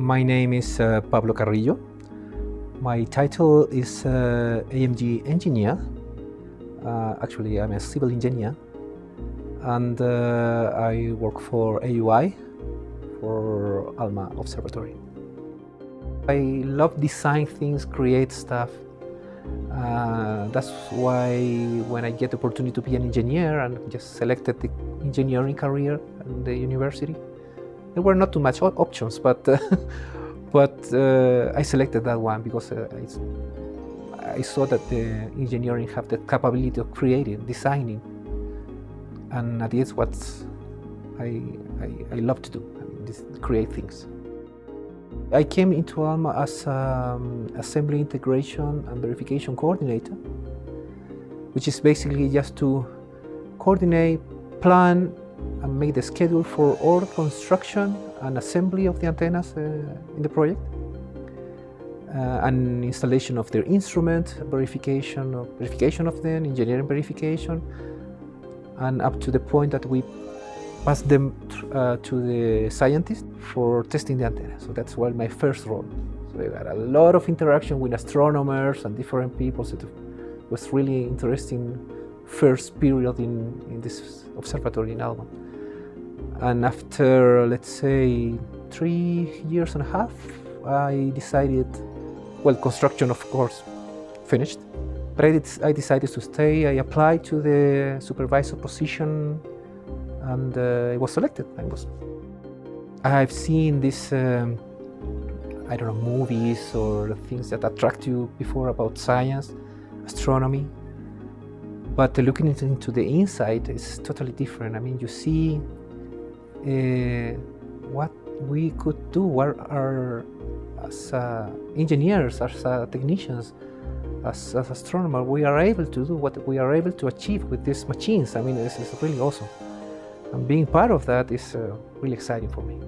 My name is Pablo Carrillo. My title is AMG engineer. Actually, I'm a civil engineer, and I work for AUI, for ALMA Observatory. I love design things, create stuff. That's why when I get the opportunity to be an engineer and just selected the engineering career at the university, there were not too much options, but I selected that one because I saw that the engineering have the capability of creating, designing, and that is what I love to do, create things. I came into ALMA as assembly integration and verification coordinator, which is basically just to coordinate, plan, and make the schedule for all construction and assembly of the antennas in the project, and installation of their instrument, verification of them, engineering verification, and up to the point that we pass them to the scientist for testing the antenna. So that's my first role. So I had a lot of interaction with astronomers and different people. So it was really interesting first period in this observatory in ALMA. And after, let's say, 3.5 years, I decided, well, construction of course finished, but I decided to stay. I applied to the supervisor position, and I was selected. I've seen this, I don't know, movies or things that attract you before about science, astronomy, but looking into the inside is totally different. I mean, you see what we could do, as engineers, as technicians, as astronomers, we are able to do, what we are able to achieve with these machines. I mean, this is really awesome. And being part of that is really exciting for me.